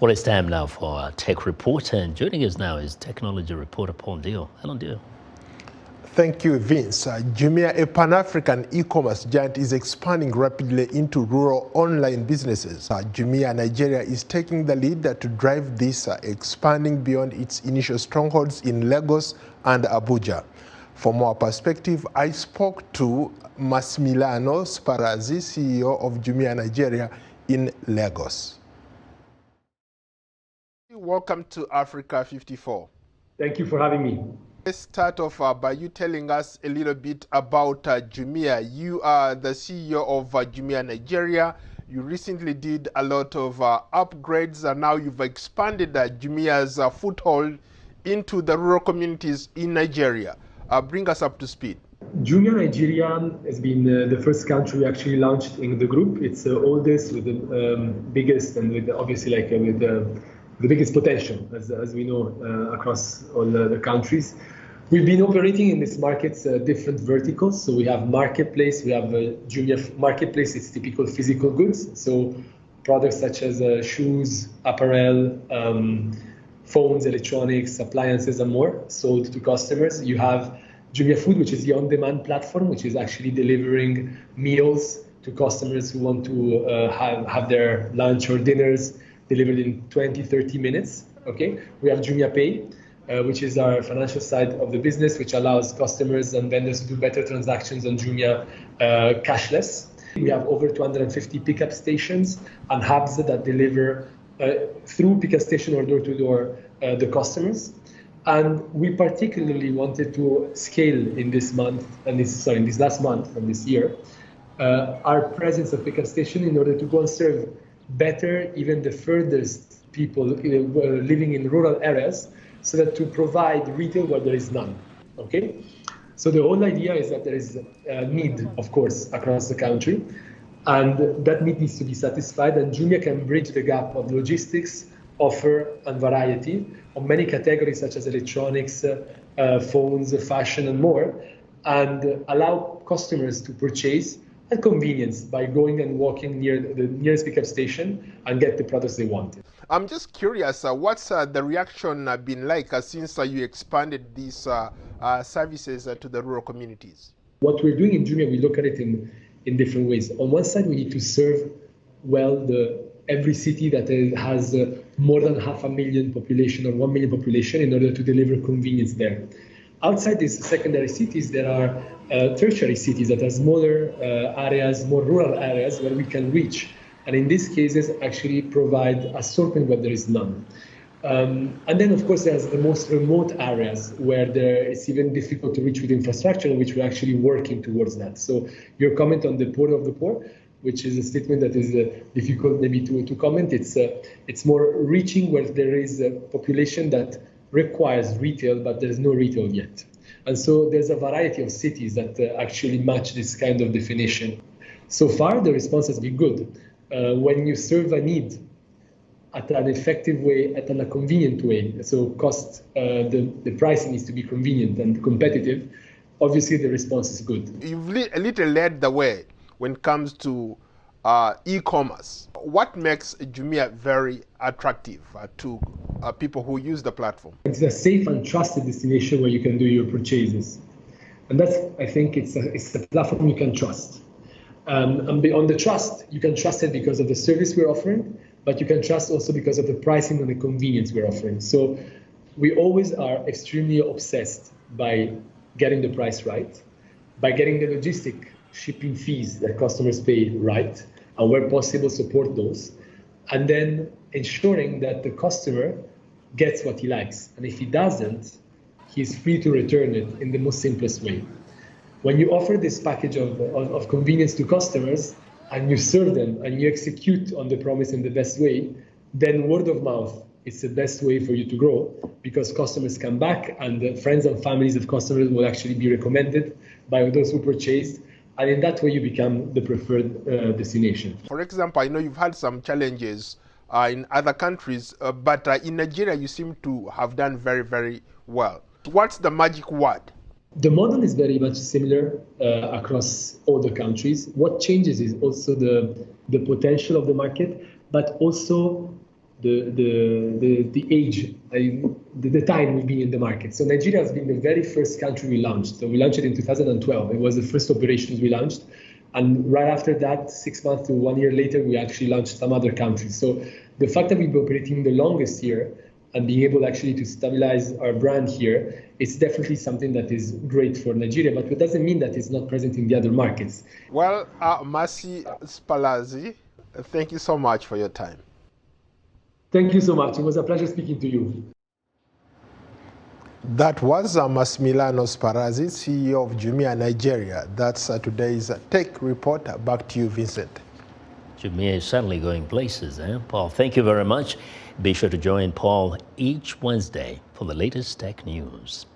Well, it's time now for our Tech Report, and joining us now is technology reporter Paul Ndiho. Hello, Ndiho. Thank you, Vince. Jumia, a Pan-African e-commerce giant, is expanding rapidly into rural online businesses. Jumia Nigeria is taking the lead to drive this, expanding beyond its initial strongholds in Lagos and Abuja. For more perspective, I spoke to Massimiliano Spalazzi, CEO of Jumia Nigeria in Lagos. Welcome to Africa 54. Thank you for having me. Let's start off by you telling us a little bit about Jumia. You are the CEO of Jumia Nigeria. You recently did a lot of upgrades, and now you've expanded Jumia's foothold into the rural communities in Nigeria. Bring us up to speed. Jumia Nigeria has been the first country we actually launched in the group. It's the oldest, with the biggest, and with obviously with the biggest potential, as we know, across all the countries. We've been operating in these markets, different verticals. So we have marketplace, we have Jumia Marketplace, it's typical physical goods. So products such as shoes, apparel, phones, electronics, appliances, and more sold to customers. You have Jumia Food, which is the on-demand platform, which is actually delivering meals to customers who want to have their lunch or dinners delivered in 20, 30 minutes. Okay. We have Jumia Pay, which is our financial side of the business, which allows customers and vendors to do better transactions on Jumia cashless. We have over 250 pickup stations and hubs that deliver through pickup station or door-to-door the customers. And we particularly wanted to scale in this month, and this last month from this year, our presence of pickup station in order to go and serve better even the furthest people living in rural areas, so that to provide retail where there is none. Okay, so the whole idea is that there is a need, of course, across the country, and that need needs to be satisfied, and Jumia can bridge the gap of logistics, offer, and variety on many categories such as electronics, phones, fashion, and more, and allow customers to purchase at convenience by going and walking near the nearest pickup station and get the products they want. I'm just curious, what's the reaction been like since you expanded these services to the rural communities? What we're doing in Jumia, we look at it in different ways. On one side, we need to serve well every city that has more than 500,000 population or 1 million population in order to deliver convenience there. Outside these secondary cities, there are tertiary cities that are smaller areas, more rural areas where we can reach. And in these cases, actually provide assortment where there is none. And then, of course, there's the most remote areas where it's even difficult to reach with infrastructure, which we're actually working towards that. So your comment on the poor of the poor, which is a statement that is difficult maybe to comment. It's more reaching where there is a population that requires retail, but there's no retail yet. And so there's a variety of cities that actually match this kind of definition. So far, the response has been good. When you serve a need at an effective way, at a convenient way, so the pricing needs to be convenient and competitive, obviously the response is good. You've a little led the way when it comes to e-commerce. What makes Jumia very attractive to people who use the platform? It's a safe and trusted destination where you can do your purchases. And that's, I think, it's a platform you can trust. And beyond the trust, you can trust it because of the service we're offering, but you can trust also because of the pricing and the convenience we're offering. So we always are extremely obsessed by getting the price right, by getting the logistic shipping fees that customers pay right, and where possible support those, and then ensuring that the customer gets what he likes. And if he doesn't, he's free to return it in the most simplest way. When you offer this package of convenience to customers and you serve them and you execute on the promise in the best way, then word of mouth is the best way for you to grow, because customers come back and the friends and families of customers will actually be recommended by those who purchased. And in that way, you become the preferred destination. For example, I know you've had some challenges in other countries, but in Nigeria, you seem to have done very, very well. What's the magic word? The model is very much similar across all the countries. What changes is also the potential of the market, but also the age, the time we've been in the market. So Nigeria has been the very first country we launched. So we launched it in 2012. It was the first operations we launched. And right after that, 6 months to 1 year later, we actually launched some other countries. So the fact that we've been operating the longest here and being able actually to stabilize our brand here, it's definitely something that is great for Nigeria, but it doesn't mean that it's not present in the other markets. Well, Massi Spalazzi, thank you so much for your time. Thank you so much. It was a pleasure speaking to you. That was Massimiliano Spalazzi, CEO of Jumia Nigeria. That's today's Tech Report. Back to you, Vincent. Jumia is certainly going places, eh? Paul, thank you very much. Be sure to join Paul each Wednesday for the latest tech news.